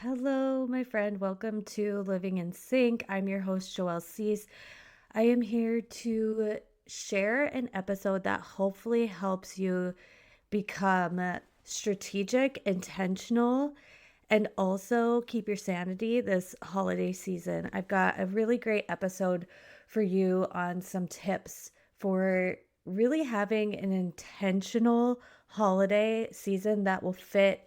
Hello, my friend. Welcome to Living in Sync. I'm your host, Joelle Cease. I am here to share an episode that hopefully helps you become strategic, intentional, and also keep your sanity this holiday season. I've got a really great episode for you on some tips for really having an intentional holiday season that will fit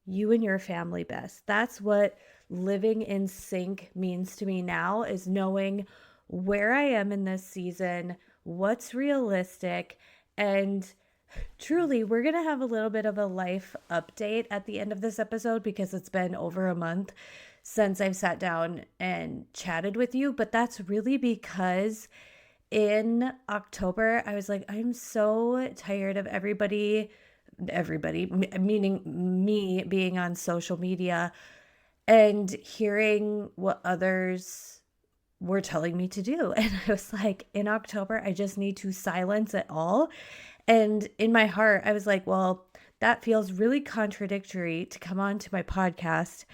you and your family best. That's what living in sync means to me now, is knowing where I am in this season, what's realistic, and truly, we're going to have a little bit of a life update at the end of this episode because it's been over a month since I've sat down and chatted with you. But that's really because in October, I was like, I'm so tired of meaning me, being on social media and hearing what others were telling me to do. And I was like, in October, I just need to silence it all. And in my heart, I was like, well, that feels really contradictory to come on to my podcast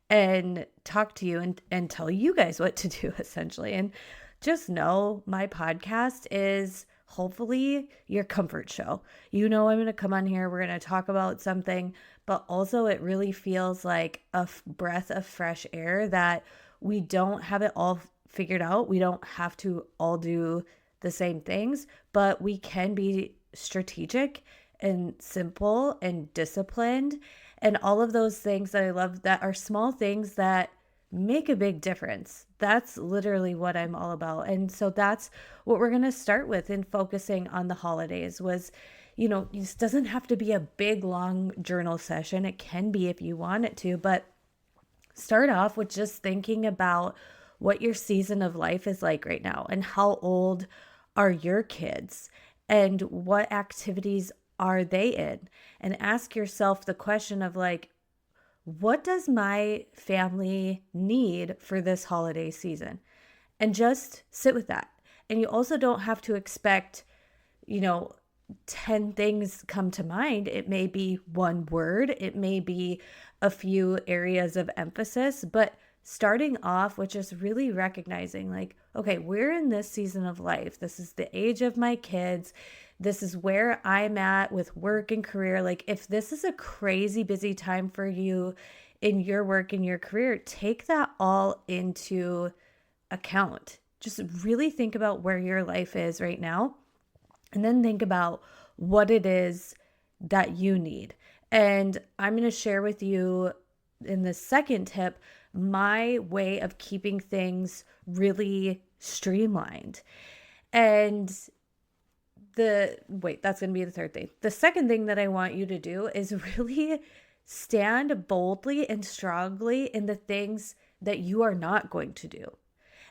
and talk to you and tell you guys what to do, essentially. And just know my podcast is hopefully your comfort show. You know, I'm going to come on here, we're going to talk about something, but also it really feels like a breath of fresh air that we don't have it all figured out. We don't have to all do the same things, but we can be strategic and simple and disciplined and all of those things that I love that are small things that make a big difference. That's literally what I'm all about. And so that's what we're going to start with in focusing on the holidays was, this doesn't have to be a big long journal session. It can be if you want it to, but start off with just thinking about what your season of life is like right now and how old are your kids and what activities are they in, and ask yourself the question of like, what does my family need for this holiday season? And just sit with that. And you also don't have to expect, you know, 10 things come to mind. It may be one word, it may be a few areas of emphasis, but starting off with just really recognizing like, okay, we're in this season of life. This is the age of my kids. This is where I'm at with work and career. Like, if this is a crazy busy time for you in your work and your career, take that all into account. Just really think about where your life is right now, and then think about what it is that you need. And I'm going to share with you in the second tip my way of keeping things really streamlined. And that's going to be the third thing. The second thing that I want you to do is really stand boldly and strongly in the things that you are not going to do,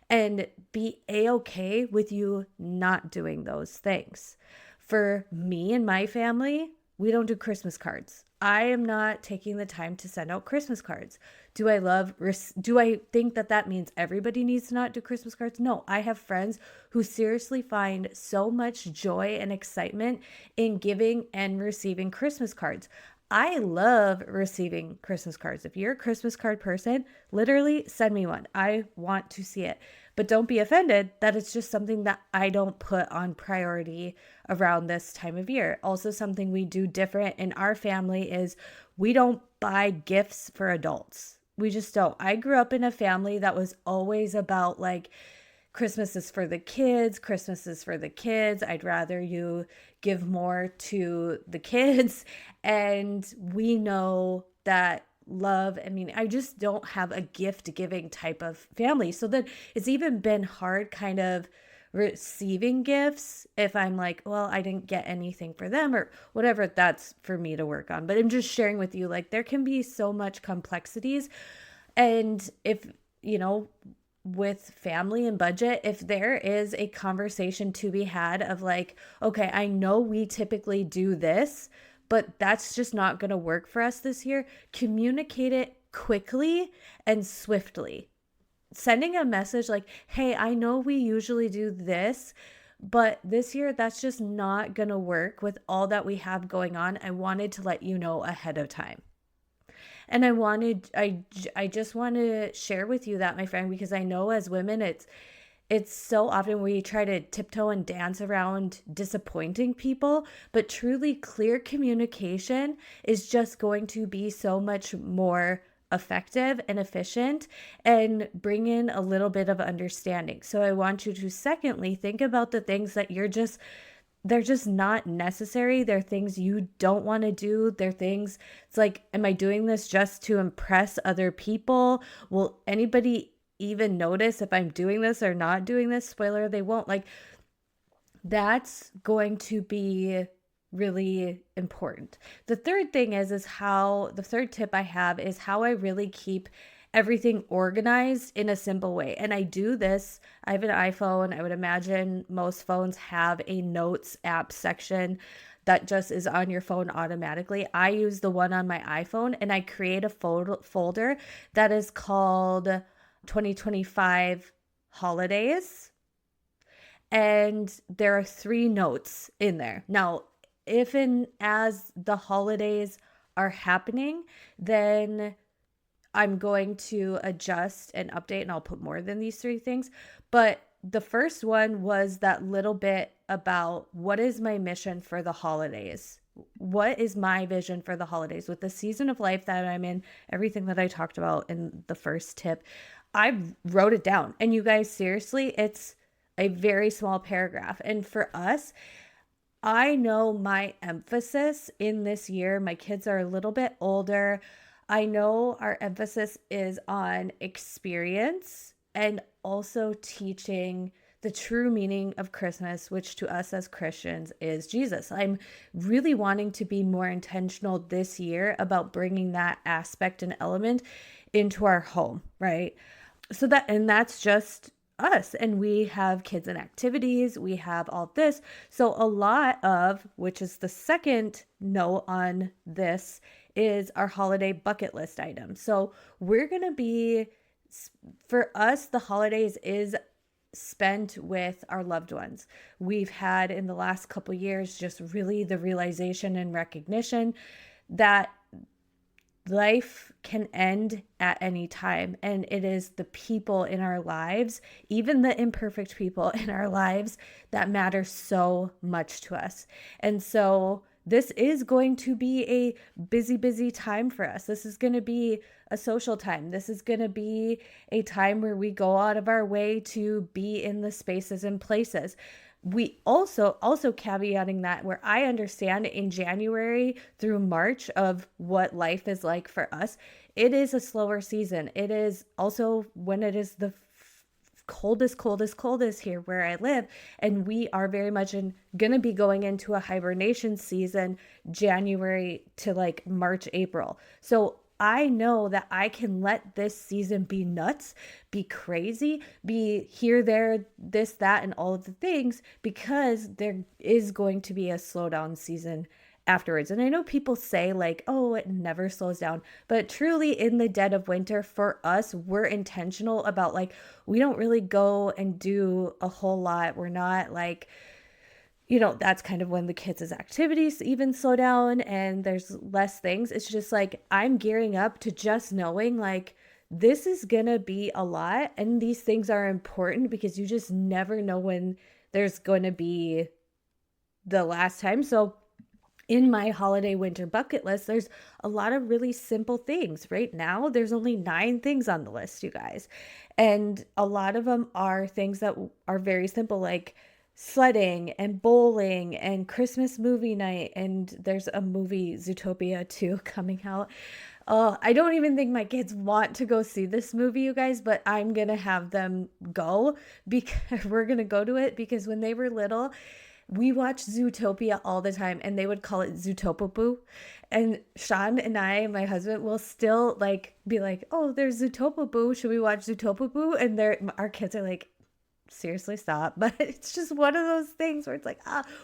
and be a-okay with you not doing those things. For me and my family, we don't do Christmas cards. I am not taking the time to send out Christmas cards. Do I think that means everybody needs to not do Christmas cards? No, I have friends who seriously find so much joy and excitement in giving and receiving Christmas cards. I love receiving Christmas cards. If you're a Christmas card person, literally send me one. I want to see it. But don't be offended that it's just something that I don't put on priority around this time of year. Also, something we do different in our family is we don't buy gifts for adults. We just don't. I grew up in a family that was always about like, Christmas is for the kids. Christmas is for the kids. I'd rather you give more to the kids. And we know that love, I just don't have a gift giving type of family. So then it's even been hard kind of receiving gifts if I'm like, well, I didn't get anything for them or whatever. That's for me to work on. But I'm just sharing with you, like, there can be so much complexities. And if, with family and budget, if there is a conversation to be had of like, okay, I know we typically do this, but that's just not going to work for us this year, communicate it quickly and swiftly. Sending a message like, hey, I know we usually do this, but this year that's just not going to work with all that we have going on. I wanted to let you know ahead of time. And I just want to share with you that, my friend, because I know as women, it's so often we try to tiptoe and dance around disappointing people, but truly clear communication is just going to be so much more effective and efficient and bring in a little bit of understanding. So I want you to secondly think about the things that they're just not necessary. They're things you don't want to do. They're things, it's like, am I doing this just to impress other people? Will anybody even notice if I'm doing this or not doing this? Spoiler, they won't. Like, that's going to be really important. The third thing is how the third tip I have is how I really keep everything organized in a simple way. And I do this. I have an iPhone. I would imagine most phones have a notes app section that just is on your phone automatically. I use the one on my iPhone, and I create a folder that is called 2025 holidays. And there are 3 notes in there. Now, if and as the holidays are happening, then I'm going to adjust and update, and I'll put more than these 3 things. But the first one was that little bit about what is my mission for the holidays? What is my vision for the holidays with the season of life that I'm in, everything that I talked about in the first tip? I wrote it down. And you guys, seriously, it's a very small paragraph. And for us, I know my emphasis in this year, my kids are a little bit older. I know our emphasis is on experience and also teaching the true meaning of Christmas, which to us as Christians is Jesus. I'm really wanting to be more intentional this year about bringing that aspect and element into our home, right? And that's just us. And we have kids and activities, we have all this. So a lot of, which is the second note on this, is our holiday bucket list item. So we're going to be, for us, the holidays is spent with our loved ones. We've had in the last couple years just really the realization and recognition that life can end at any time, and it is the people in our lives, even the imperfect people in our lives, that matter so much to us. And so this is going to be a busy time for us. This is going to be a social time. This is going to be a time where we go out of our way to be in the spaces and places. We also caveating that, where I understand in January through March of what life is like for us, it is a slower season. It is also when it is the coldest here where I live, and we are very much gonna be going into a hibernation season January to like March, April. So I know that I can let this season be nuts, be crazy, be here, there, this, that, and all of the things, because there is going to be a slowdown season afterwards. And I know people say like, oh, it never slows down, but truly in the dead of winter for us, we're intentional about like, we don't really go and do a whole lot. We're not like, that's kind of when the kids' activities even slow down and there's less things. It's just like, I'm gearing up to just knowing like, this is gonna be a lot, and these things are important because you just never know when there's going to be the last time. So in my holiday winter bucket list, there's a lot of really simple things. Right now, there's only 9 things on the list, you guys. And a lot of them are things that are very simple, like sledding and bowling and Christmas movie night. And there's a movie, Zootopia 2, coming out. I don't even think my kids want to go see this movie, you guys, but I'm going to have them go, because we're going to go to it, because when they were little, we watched Zootopia all the time, and they would call it Zootopopoo. And Sean and I, my husband, will still like be like, oh, there's Zootopopoo. Should we watch Zootopopoo? And our kids are like, seriously, stop. But it's just one of those things where it's like,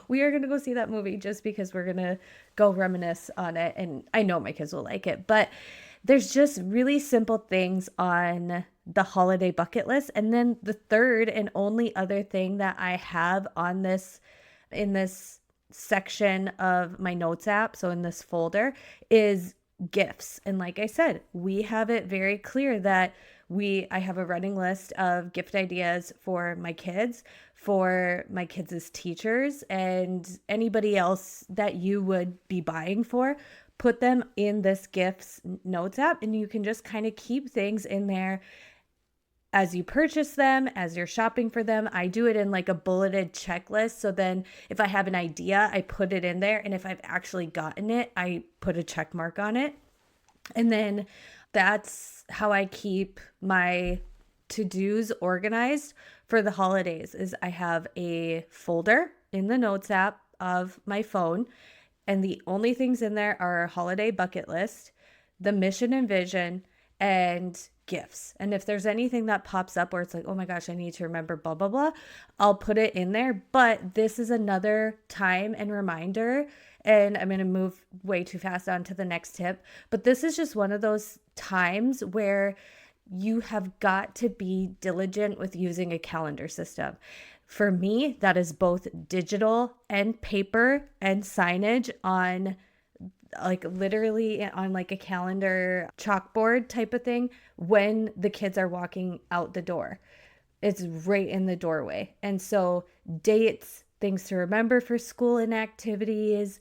we are going to go see that movie just because we're going to go reminisce on it. And I know my kids will like it, but there's just really simple things on the holiday bucket list. And then the third and only other thing that I have on this, in this section of my notes app, so in this folder, is gifts. And like I said, we have it very clear that I have a running list of gift ideas for my kids, for my kids' teachers, and anybody else that you would be buying for. Put them in this gifts notes app, and you can just kind of keep things in there as you purchase them, as you're shopping for them. I do it in like a bulleted checklist. So then if I have an idea, I put it in there. And if I've actually gotten it, I put a check mark on it. And then that's how I keep my to-dos organized for the holidays. Is I have a folder in the notes app of my phone, and the only things in there are holiday bucket list, the mission and vision, and gifts. And if there's anything that pops up where it's like, oh my gosh, I need to remember blah, blah, blah, I'll put it in there. But this is another time and reminder. And I'm going to move way too fast on to the next tip. But this is just one of those times where you have got to be diligent with using a calendar system. For me, that is both digital and paper and signage on like literally on like a calendar chalkboard type of thing when the kids are walking out the door. It's right in the doorway. And so dates, things to remember for school and activities,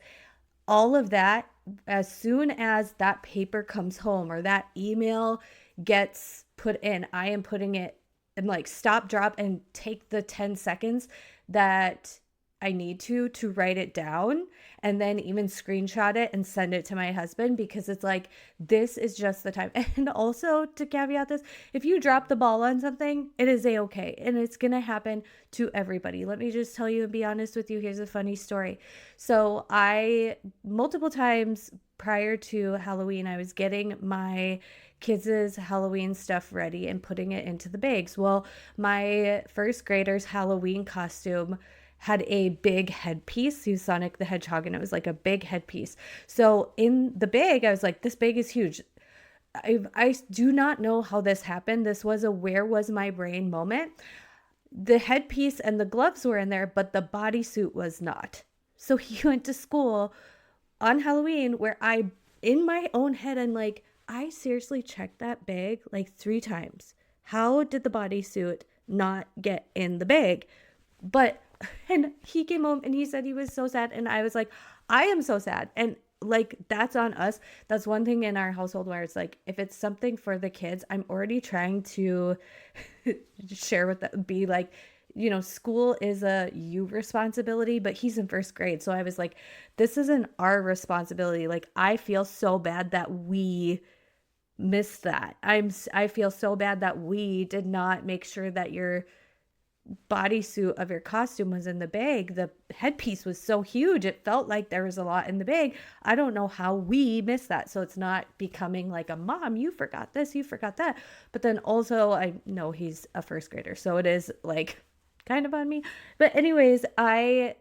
all of that, as soon as that paper comes home or that email gets put in, I am putting it and like stop, drop, and take the 10 seconds that I need to write it down, and then even screenshot it and send it to my husband, because it's like, this is just the time. And also to caveat this, if you drop the ball on something, it is a-okay, and it's going to happen to everybody. Let me just tell you and be honest with you. Here's a funny story. So I, multiple times prior to Halloween, I was getting my kids' Halloween stuff ready and putting it into the bags. Well, my first grader's Halloween costume had a big headpiece. He was Sonic the Hedgehog, and it was like a big headpiece. So in the bag, I was like, this bag is huge. I do not know how this happened. This was a where was my brain moment. The headpiece and the gloves were in there, but the bodysuit was not. So he went to school on Halloween where in my own head, I'm like, I seriously checked that bag like 3 times. How did the bodysuit not get in the bag? And he came home and he said he was so sad. And I was like, I am so sad. And like, that's on us. That's one thing in our household where it's like, if it's something for the kids, I'm already trying to share with them, be like, school is a you responsibility, but he's in first grade. So I was like, this isn't our responsibility. Like, I feel so bad that we missed that. I feel so bad that we did not make sure that your bodysuit of your costume was in the bag. The headpiece was so huge, it felt like there was a lot in the bag. I don't know how we missed that. So it's not becoming like a mom, you forgot this, you forgot that. But then also I know he's a first grader, so it is like kind of on me. But anyways, I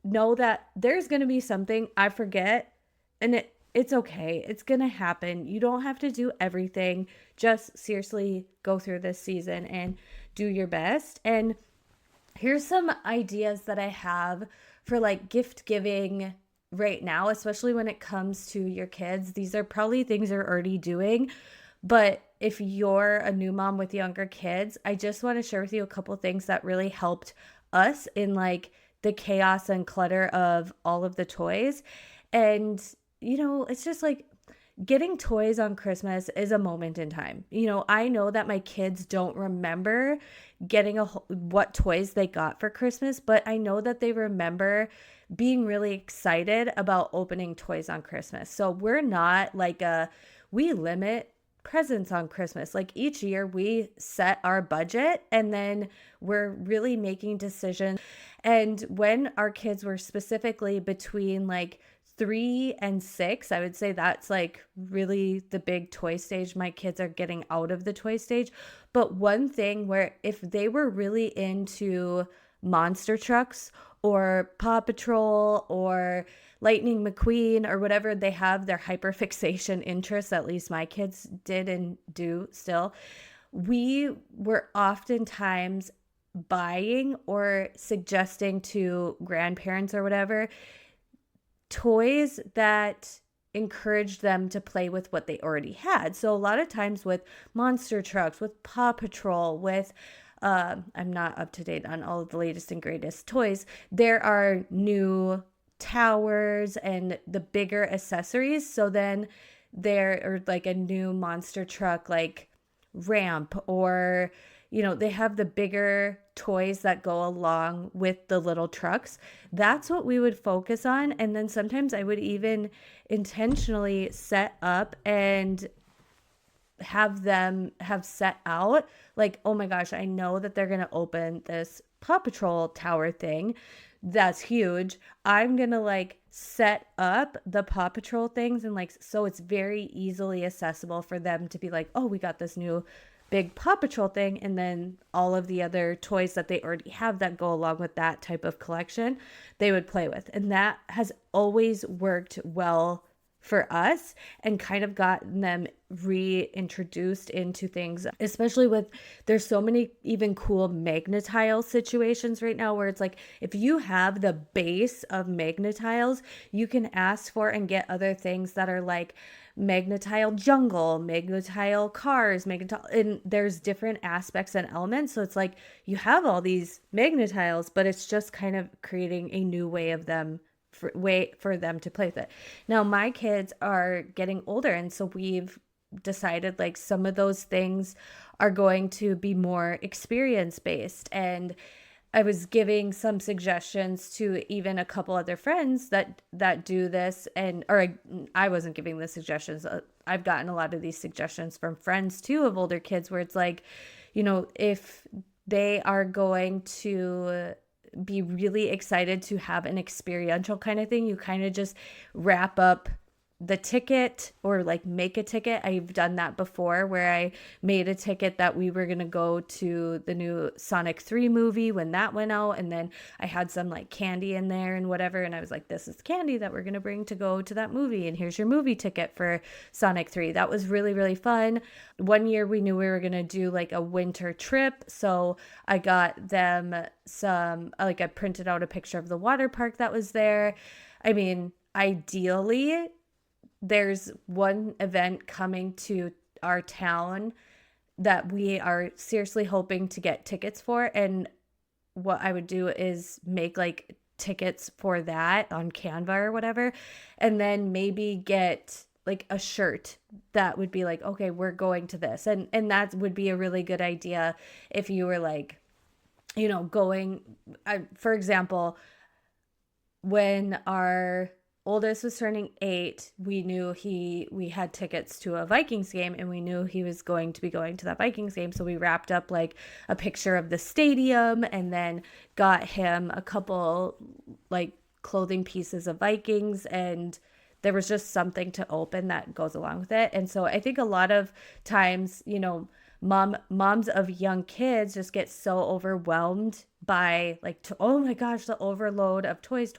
know that there's going to be something I forget, and it's okay. It's going to happen. You don't have to do everything. Just seriously go through this season and do your best. And here's some ideas that I have for like gift giving right now, especially when it comes to your kids. These are probably things you're already doing, but if you're a new mom with younger kids, I just want to share with you a couple things that really helped us in like the chaos and clutter of all of the toys. And it's just like getting toys on Christmas is a moment in time. I know that my kids don't remember getting what toys they got for Christmas, but I know that they remember being really excited about opening toys on Christmas. So we're not like we limit presents on Christmas. Like each year we set our budget and then we're really making decisions. And when our kids were specifically between like 3 and 6, I would say that's like really the big toy stage. My kids are getting out of the toy stage. But one thing where if they were really into monster trucks or Paw Patrol or Lightning McQueen or whatever they have, their hyperfixation interests, at least my kids did and do still, we were oftentimes buying or suggesting to grandparents or whatever toys that encouraged them to play with what they already had. So a lot of times with monster trucks, with Paw Patrol, with I'm not up to date on all of the latest and greatest toys. There are new towers and the bigger accessories. So then there are like a new monster truck, like ramp, or they have the bigger toys that go along with the little trucks. That's what we would focus on. And then sometimes I would even intentionally set up and have them have set out like, oh my gosh, I know that they're going to open this Paw Patrol tower thing. That's huge. I'm going to like set up the Paw Patrol things, and like, so it's very easily accessible for them to be like, oh, we got this new big Paw Patrol thing. And then all of the other toys that they already have that go along with that type of collection, they would play with. And that has always worked well for us and kind of gotten them reintroduced into things, especially with, there's so many even cool magnetile situations right now where it's like, if you have the base of magnetiles, you can ask for and get other things that are like magnetile jungle, magnetile cars, magnetile, and there's different aspects and elements. So it's like you have all these magnetiles, but it's just kind of creating a new way for them to play with it. Now my kids are getting older, and so we've decided like some of those things are going to be more experience based, and I was giving some suggestions to even a couple other friends that do this, and or I wasn't giving the suggestions. I've gotten a lot of these suggestions from friends too of older kids where it's like, if they are going to be really excited to have an experiential kind of thing, you kind of just wrap up the ticket or like make a ticket. I've done that before where I made a ticket that we were going to go to the new Sonic 3 movie when that went out, and then I had some like candy in there and whatever, and I was like, this is candy that we're going to bring to go to that movie, and here's your movie ticket for Sonic 3. That was really, really fun. One year we knew we were going to do like a winter trip, so I got them some, like I printed out a picture of the water park that was there. I mean, ideally there's one event coming to our town that we are seriously hoping to get tickets for. And what I would do is make like tickets for that on Canva or whatever. And then maybe get like a shirt that would be like, okay, we're going to this. And that would be a really good idea if you were like, going, for example, when our oldest was turning 8, we knew we had tickets to a Vikings game, and we knew he was going to be going to that Vikings game. So we wrapped up like a picture of the stadium and then got him a couple like clothing pieces of Vikings, and there was just something to open that goes along with it. And so I think a lot of times, moms of young kids just get so overwhelmed by like, oh my gosh, the overload of toys.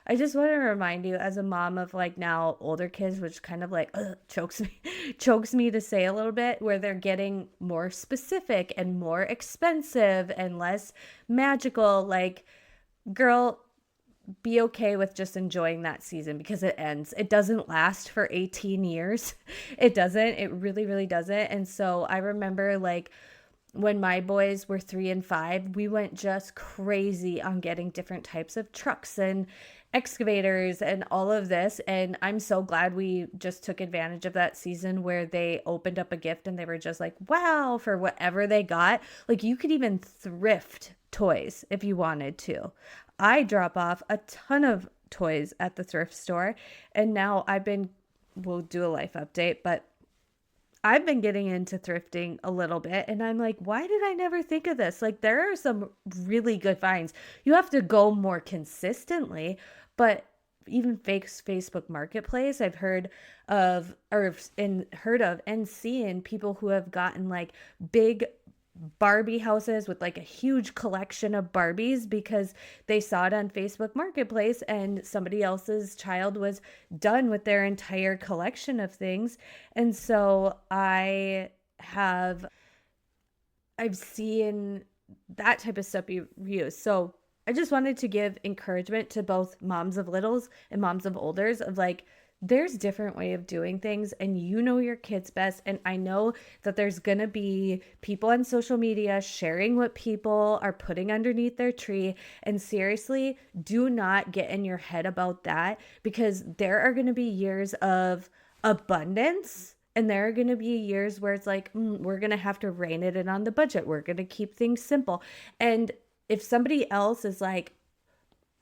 I just want to remind you, as a mom of like now older kids, which kind of like chokes me to say a little bit, where they're getting more specific and more expensive and less magical. Like, girl, be okay with just enjoying that season because it ends. It doesn't last for 18 years. It doesn't. It really, really doesn't. And so I remember like when my boys were 3 and 5, we went just crazy on getting different types of trucks and excavators and all of this. And I'm so glad we just took advantage of that season where they opened up a gift and they were just like, wow, for whatever they got. Like, you could even thrift toys if you wanted to. I drop off a ton of toys at the thrift store, and now we'll do a life update, but I've been getting into thrifting a little bit, and I'm like, why did I never think of this? Like, there are some really good finds. You have to go more consistently, but even Facebook Marketplace, I've heard of and seen people who have gotten like big Barbie houses with like a huge collection of Barbies because they saw it on Facebook Marketplace and somebody else's child was done with their entire collection of things. And so I've seen that type of stuff be used. So I just wanted to give encouragement to both moms of littles and moms of olders of like, there's different way of doing things, and you know your kids best. And I know that there's going to be people on social media sharing what people are putting underneath their tree. And seriously, do not get in your head about that, because there are going to be years of abundance. And there are going to be years where it's like, we're going to have to rein it in on the budget. We're going to keep things simple. And if somebody else is like,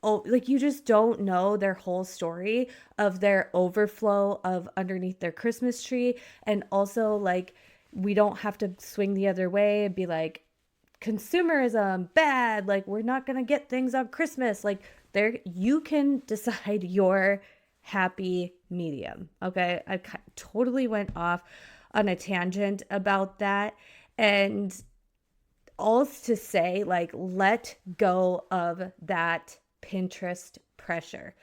oh, like you just don't know their whole story of their overflow of underneath their Christmas tree. And also, like, we don't have to swing the other way and be like, consumerism bad, like we're not going to get things on Christmas. Like, there, you can decide your happy medium. Okay, I totally went off on a tangent about that. And all's to say, like, let go of that Pinterest pressure.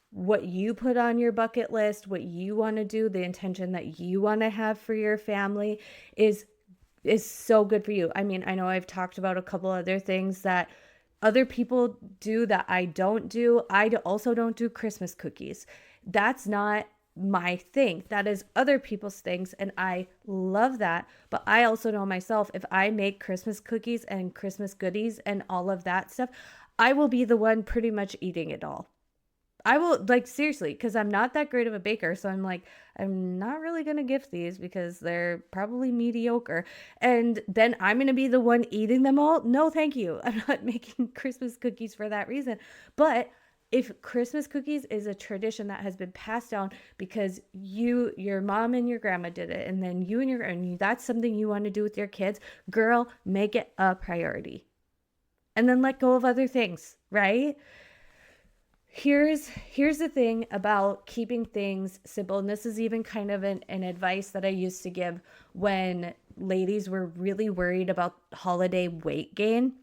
What you put on your bucket list, what you want to do, the intention that you want to have for your family is so good for you. I mean, I know I've talked about a couple other things that other people do that I don't do. I also don't do Christmas cookies. That's not my thing. That is other people's things, and I love that. But I also know myself, if I make Christmas cookies and Christmas goodies and all of that stuff, I will be the one pretty much eating it all. I will, like, seriously, because I'm not that great of a baker. So I'm like, I'm not really going to gift these because they're probably mediocre. And then I'm going to be the one eating them all. No, thank you. I'm not making Christmas cookies for that reason. But if Christmas cookies is a tradition that has been passed down because your mom and your grandma did it, and then and that's something you want to do with your kids, girl, make it a priority. And then let go of other things, right? Here's the thing about keeping things simple, and this is even kind of an advice that I used to give when ladies were really worried about holiday weight gain.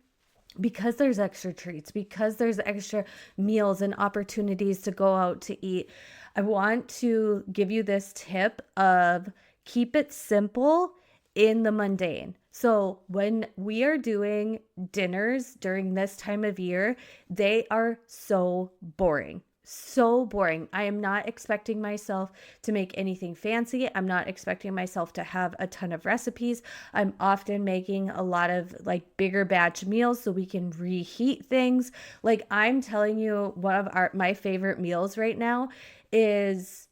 Because there's extra treats, because there's extra meals and opportunities to go out to eat, I want to give you this tip of keep it simple in the mundane. So when we are doing dinners during this time of year, they are so boring. So boring. I am not expecting myself to make anything fancy. I'm not expecting myself to have a ton of recipes. I'm often making a lot of like bigger batch meals so we can reheat things. Like, I'm telling you, one of my favorite meals right now is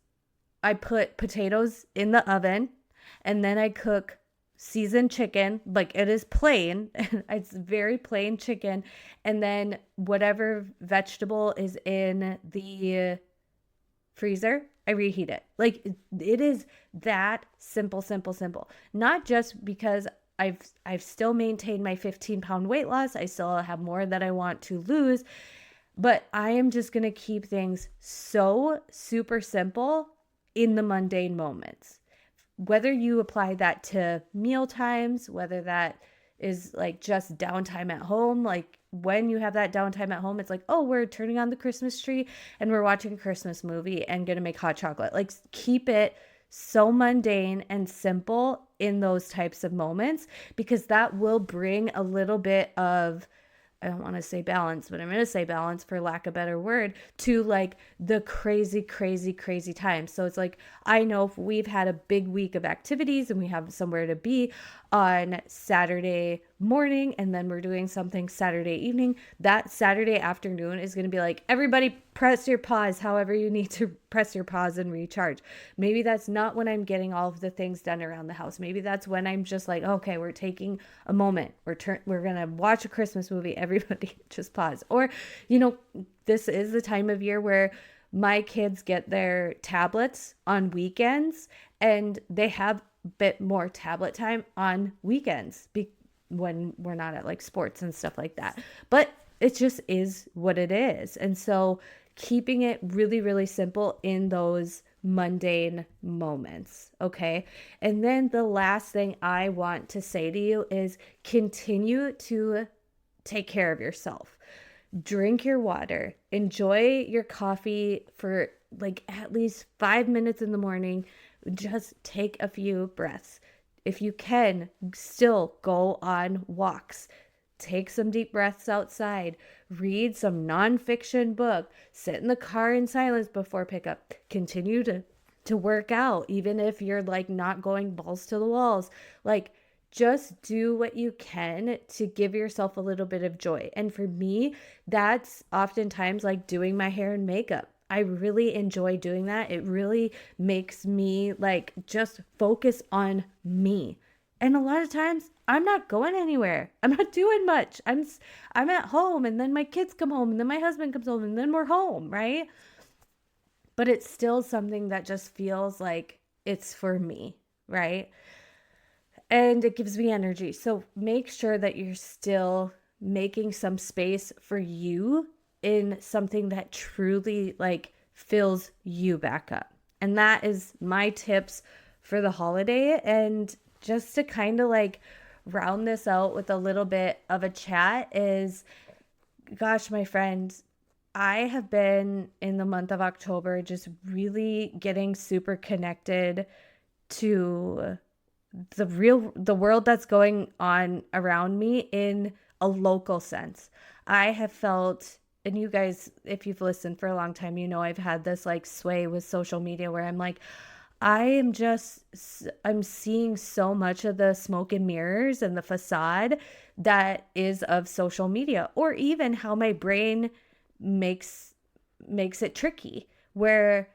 I put potatoes in the oven and then I cook seasoned chicken. Like, it is plain. It's very plain chicken. And then whatever vegetable is in the freezer, I reheat it. Like, it is that simple, simple, simple. Not just because I've still maintained my 15-pound weight loss. I still have more that I want to lose, but I am just going to keep things so super simple in the mundane moments. Whether you apply that to meal times, whether that is like just downtime at home, like when you have that downtime at home, it's like, oh, we're turning on the Christmas tree and we're watching a Christmas movie and gonna make hot chocolate. Like, keep it so mundane and simple in those types of moments, because that will bring a little bit of, I don't want to say balance, but I'm going to say balance for lack of a better word, to like the crazy, crazy, crazy times. So it's like, I know if we've had a big week of activities and we have somewhere to be on Saturday morning, and then we're doing something Saturday evening, that Saturday afternoon is going to be like, everybody press your pause however you need to press your pause and recharge. Maybe that's not when I'm getting all of the things done around the house. Maybe that's when I'm just like, okay, we're taking a moment. We're going to watch a Christmas movie. Everybody just pause. Or, this is the time of year where my kids get their tablets on weekends, and they have a bit more tablet time on weekends when we're not at like sports and stuff like that. But it just is what it is. And so keeping it really, really simple in those mundane moments. Okay. And then the last thing I want to say to you is continue to take care of yourself. Drink your water, enjoy your coffee for like at least 5 minutes in the morning. Just take a few breaths. If you can, still go on walks. take some deep breaths outside, read some nonfiction book, sit in the car in silence before pickup, continue to work out, even if you're like not going balls to the walls. Like, just do what you can to give yourself a little bit of joy. And for me, that's oftentimes like doing my hair and makeup. I really enjoy doing that. It really makes me like just focus on me. And a lot of times I'm not going anywhere. I'm not doing much. I'm at home, and then my kids come home, and then my husband comes home, and then we're home, right? But it's still something that just feels like it's for me, right? And it gives me energy. So make sure that you're still making some space for you in something that truly like fills you back up. And that is my tips for the holiday. And just to kind of like round this out with a little bit of a chat is, gosh, my friend, I have been in the month of October just really getting super connected to the world that's going on around me in a local sense. I have felt, and you guys, if you've listened for a long time, you know I've had this like sway with social media where I'm like, I'm seeing so much of the smoke and mirrors and the facade that is of social media, or even how my brain makes it tricky, where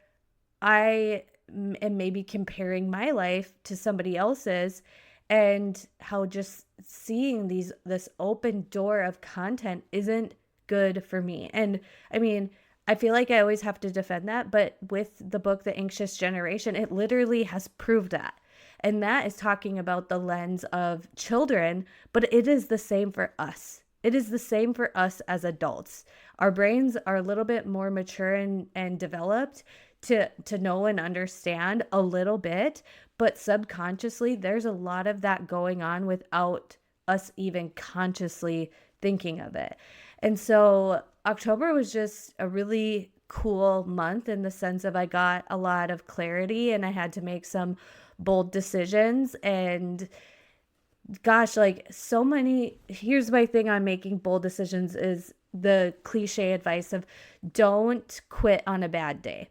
I am maybe comparing my life to somebody else's, and how just seeing this open door of content isn't good for me. And I mean, I feel like I always have to defend that, but with the book The Anxious Generation, it literally has proved that. And that is talking about the lens of children, but it is the same for us. It is the same for us as adults. Our brains are a little bit more mature and developed to know and understand a little bit, but subconsciously there's a lot of that going on without us even consciously thinking of it. And so October was just a really cool month in the sense of I got a lot of clarity and I had to make some bold decisions. And gosh, like so many, here's my thing on making bold decisions is the cliche advice of don't quit on a bad day.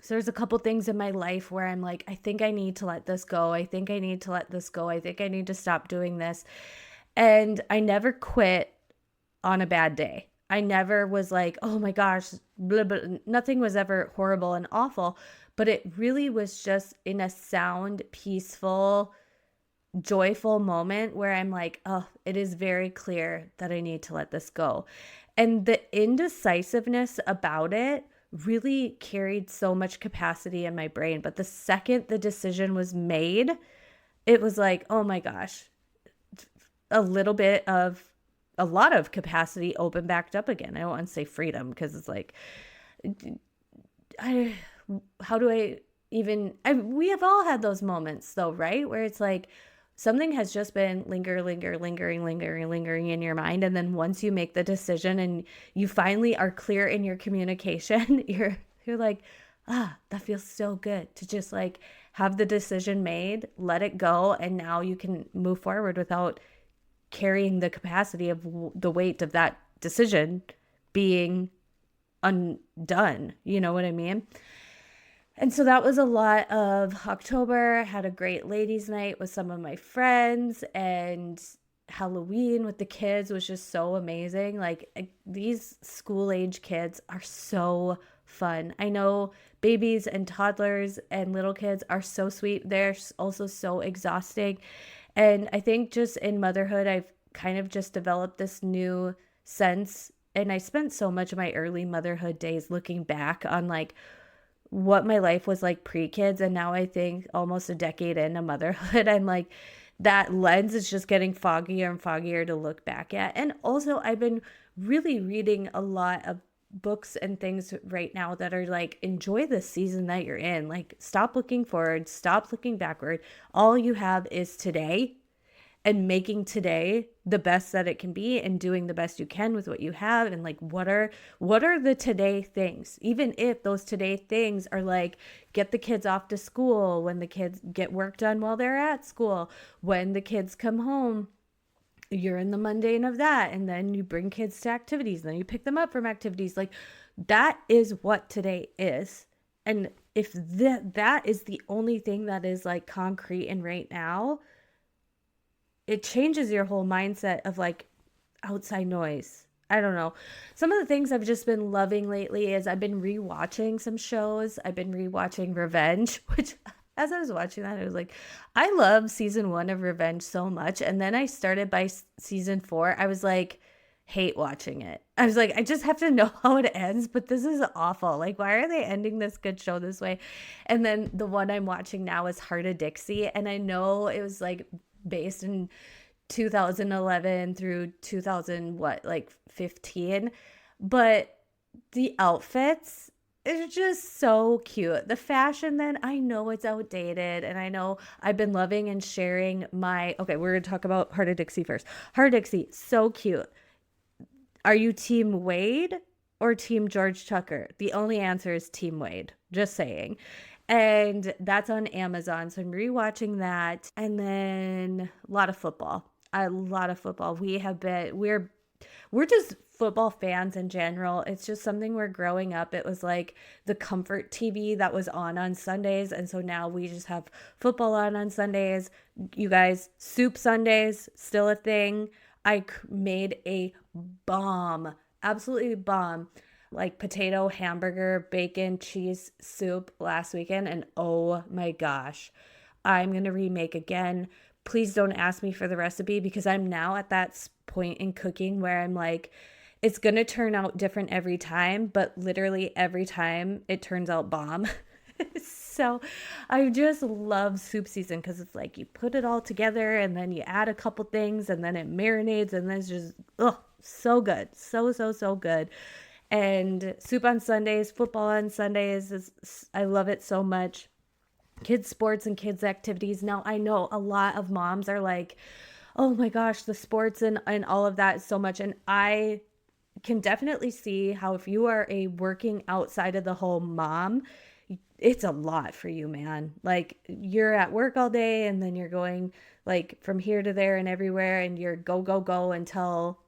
So there's a couple things in my life where I'm like, I think I need to let this go. I think I need to let this go. I think I need to stop doing this. And I never quit on a bad day. I never was like, oh my gosh, blah, blah. Nothing was ever horrible and awful, but it really was just in a sound, peaceful, joyful moment where I'm like, oh, it is very clear that I need to let this go. And the indecisiveness about it really carried so much capacity in my brain. But the second the decision was made, it was like, oh my gosh, a lot of capacity opened back up again. I don't want to say freedom because it's like, how do I even, we have all had those moments though, right? Where it's like, something has just been lingering in your mind. And then once you make the decision and you finally are clear in your communication, you're like, that feels so good to just like have the decision made, let it go. And now you can move forward without carrying the capacity of the weight of that decision being undone. You know what I mean? And so that was a lot of October. I had a great ladies' night with some of my friends, and Halloween with the kids was just so amazing. Like these school age kids are so fun. I know babies and toddlers and little kids are so sweet. They're also so exhausting. And I think just in motherhood, I've kind of just developed this new sense. And I spent so much of my early motherhood days looking back on like what my life was like pre-kids. And now I think almost a decade into motherhood, I'm like, that lens is just getting foggier and foggier to look back at. And also I've been really reading a lot of books and things right now that are like, enjoy the season that you're in. Like, stop looking forward, stop looking backward. All you have is today, and making today the best that it can be and doing the best you can with what you have. And like, what are the today things? Even if those today things are like, get the kids off to school, when the kids get work done while they're at school, when the kids come home, you're in the mundane of that. And then you bring kids to activities, and then you pick them up from activities. Like, that is what today is. And if that is the only thing that is like concrete and right now, it changes your whole mindset of like outside noise. I don't know. Some of the things I've just been loving lately is I've been rewatching some shows. I've been rewatching Revenge, which as I was watching that, I was like, I love season 1 of Revenge so much. And then I started by season 4. I was like, hate watching it. I was like, I just have to know how it ends, but this is awful. Like, why are they ending this good show this way? And then the one I'm watching now is Heart of Dixie. And I know it was like based in 2011 through 2000 what, like 15, but the outfits are just so cute. The fashion, then, I know it's outdated, and I know I've been loving and sharing my, okay, we're gonna talk about Heart of Dixie first. Heart of Dixie, so cute. Are you team Wade or team George Tucker? The only answer is team Wade, just saying. And that's on Amazon, so I'm rewatching that. And then a lot of football. A lot of football. We're just football fans in general. It's just something we're growing up. It was like the comfort TV that was on Sundays. And so now we just have football on Sundays. You guys, Soup Sundays, still a thing. I made a bomb, absolutely bomb, like potato, hamburger, bacon, cheese soup last weekend. And oh my gosh, I'm going to remake again. Please don't ask me for the recipe, because I'm now at that point in cooking where I'm like, it's going to turn out different every time, but literally every time it turns out bomb. So I just love soup season, because it's like you put it all together and then you add a couple things and then it marinates, and then it's just, so good. So good. And soup on Sundays, football on Sundays, I love it so much. Kids sports and kids activities. Now, I know a lot of moms are like, oh my gosh, the sports and all of that so much. And I can definitely see how, if you are a working outside of the home mom, it's a lot for you, man. Like, you're at work all day, and then you're going like from here to there and everywhere, and you're go until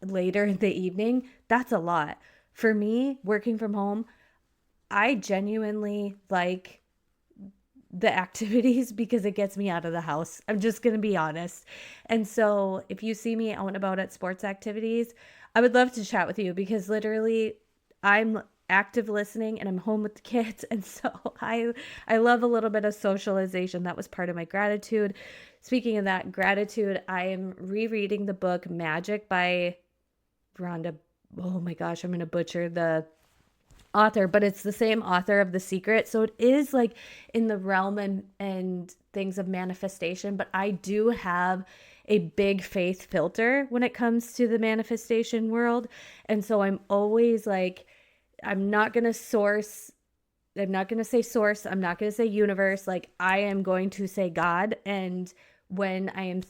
later in the evening. That's a lot. For me, working from home, I genuinely like the activities because it gets me out of the house. I'm just going to be honest. And so if you see me out and about at sports activities, I would love to chat with you, because literally I'm active listening and I'm home with the kids. And so I love a little bit of socialization. That was part of my gratitude. Speaking of that gratitude, I am rereading the book Magic by Rhonda. Oh my gosh, I'm going to butcher the author, but it's the same author of The Secret. So it is like in the realm and things of manifestation, but I do have a big faith filter when it comes to the manifestation world. And so I'm always like, I'm not going to say source. I'm not going to say universe. Like, I am going to say God. And when I am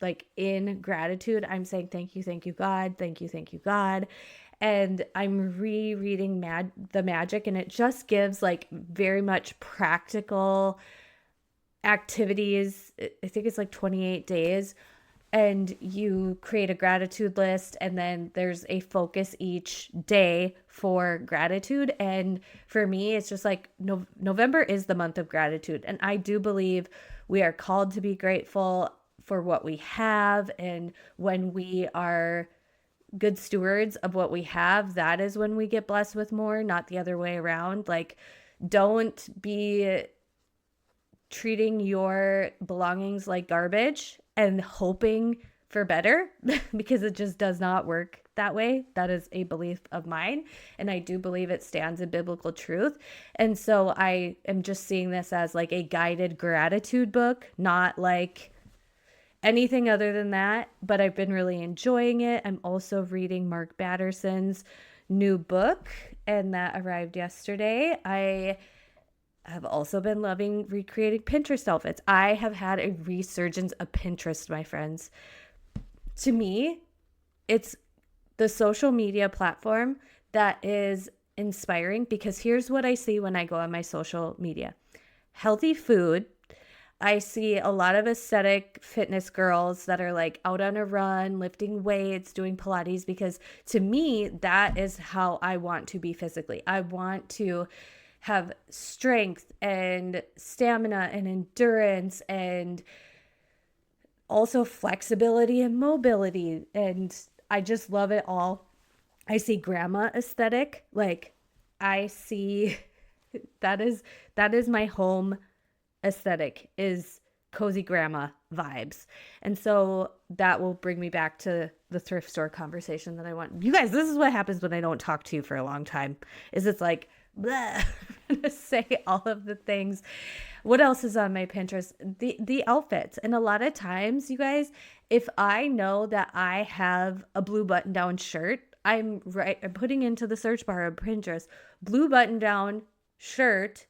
like in gratitude, I'm saying, thank you, God. Thank you, God. And I'm rereading the Magic, and it just gives like very much practical activities. I think it's like 28 days, and you create a gratitude list, and then there's a focus each day for gratitude. And for me, it's just like November is the month of gratitude, and I do believe we are called to be grateful for what we have, and when we are good stewards of what we have, that is when we get blessed with more, not the other way around. Like, don't be treating your belongings like garbage and hoping for better, because it just does not work that way. That is a belief of mine, and I do believe it stands in biblical truth. And so I am just seeing this as like a guided gratitude book, not like anything other than that, but I've been really enjoying it. I'm also reading Mark Batterson's new book, and that arrived yesterday. I have also been loving recreating Pinterest outfits. I have had a resurgence of Pinterest, my friends. To me, it's the social media platform that is inspiring, because here's what I see when I go on my social media. Healthy food, I see a lot of aesthetic fitness girls that are like out on a run, lifting weights, doing Pilates, because to me, that is how I want to be physically. I want to have strength and stamina and endurance and also flexibility and mobility. And I just love it all. I see grandma aesthetic. Like I see that is my home aesthetic, is cozy grandma vibes. And so that will bring me back to the thrift store conversation that I want. You guys, this is what happens when I don't talk to you for a long time. Is it's like bleh, I'm gonna say all of the things. What else is on my Pinterest? The outfits. And a lot of times, you guys, if I know that I have a blue button down shirt, I'm putting into the search bar of Pinterest blue button down shirt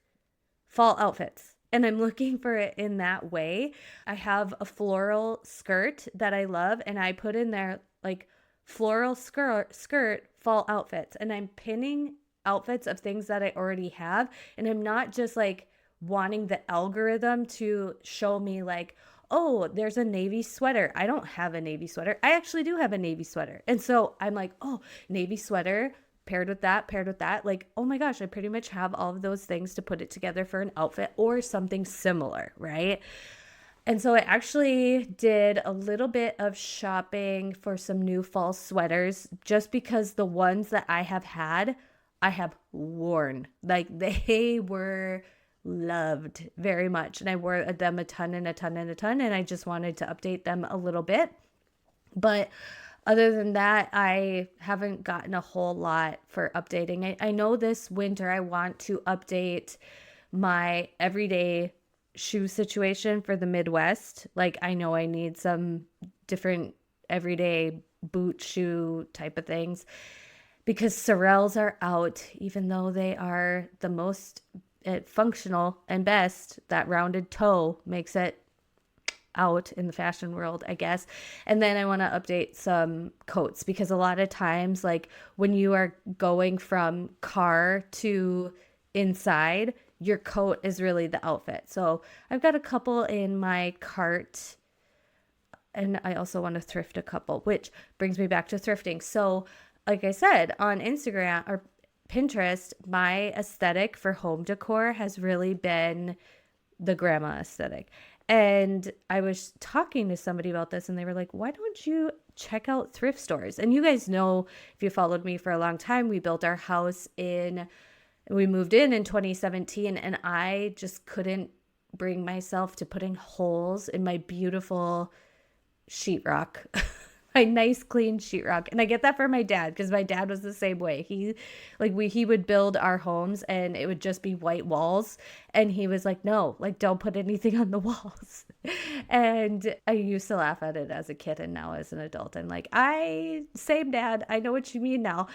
fall outfits, and I'm looking for it in that way. I have a floral skirt that I love, and I put in there like floral skirt fall outfits, and I'm pinning outfits of things that I already have, and I'm not just like wanting the algorithm to show me like, oh, there's a navy sweater. I don't have a navy sweater. I actually do have a navy sweater. And so I'm like, oh, navy sweater paired with that. Like, oh my gosh, I pretty much have all of those things to put it together for an outfit or something similar, right? And so I actually did a little bit of shopping for some new fall sweaters just because the ones that I have had, I have worn. Like they were loved very much. And I wore them a ton and a ton and a ton. And I just wanted to update them a little bit. But other than that, I haven't gotten a whole lot for updating. I know this winter I want to update my everyday shoe situation for the Midwest. Like I know I need some different everyday boot shoe type of things because Sorels are out, even though they are the most functional and best. That rounded toe makes it out in the fashion world, I guess. And then I want to update some coats because a lot of times, like when you are going from car to inside, your coat is really the outfit. So I've got a couple in my cart, and I also want to thrift a couple, which brings me back to thrifting. So like I said, on Instagram or Pinterest, my aesthetic for home decor has really been the grandma aesthetic. And I was talking to somebody about this and they were like, why don't you check out thrift stores? And you guys know, if you followed me for a long time, we built our house we moved in 2017, and I just couldn't bring myself to putting holes in my beautiful sheetrock. My nice clean sheetrock. And I get that from my dad because my dad was the same way. He would build our homes and it would just be white walls, and he was like, no, like don't put anything on the walls. And I used to laugh at it as a kid, and now as an adult I'm like, same dad, I know what you mean now.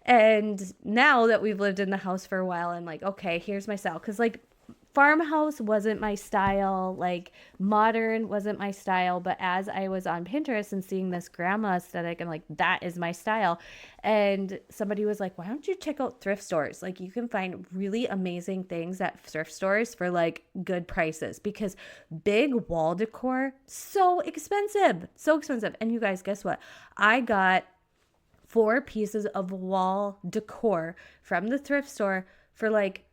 And now that we've lived in the house for a while, I'm like, okay, here's my style. Because like farmhouse wasn't my style, like modern wasn't my style, but as I was on Pinterest and seeing this grandma aesthetic, I'm like, that is my style. And somebody was like, why don't you check out thrift stores? Like you can find really amazing things at thrift stores for like good prices, because big wall decor, so expensive. And you guys, guess what? I got 4 pieces of wall decor from the thrift store for like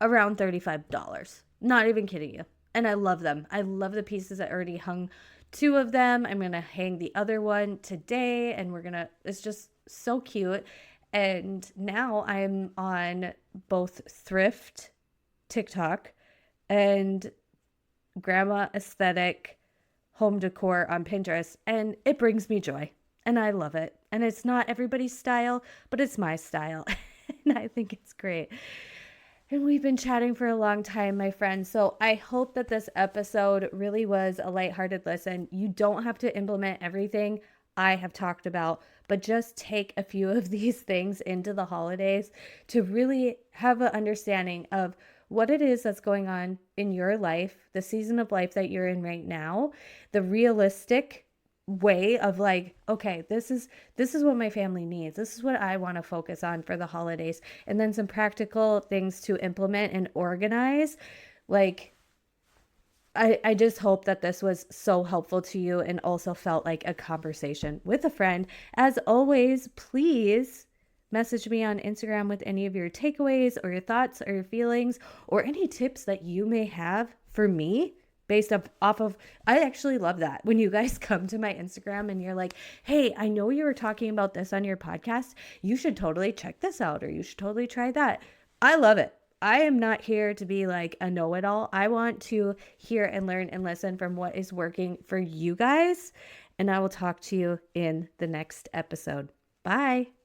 around $35. Not even kidding you. And I love them. I love the pieces. I already hung 2 of them. I'm going to hang the other one today, and it's just so cute. And now I'm on both thrift TikTok and grandma aesthetic home decor on Pinterest, and it brings me joy. And I love it. And it's not everybody's style, but it's my style. And I think it's great. And we've been chatting for a long time, my friends. So I hope that this episode really was a lighthearted listen. You don't have to implement everything I have talked about, but just take a few of these things into the holidays to really have an understanding of what it is that's going on in your life, the season of life that you're in right now, the realistic way of like, okay, this is what my family needs. This is what I want to focus on for the holidays. And then some practical things to implement and organize. Like I just hope that this was so helpful to you and also felt like a conversation with a friend. As always, please message me on Instagram with any of your takeaways or your thoughts or your feelings or any tips that you may have for me based off of. I actually love that when you guys come to my Instagram and you're like, hey, I know you were talking about this on your podcast. You should totally check this out, or you should totally try that. I love it. I am not here to be like a know-it-all. I want to hear and learn and listen from what is working for you guys. And I will talk to you in the next episode. Bye.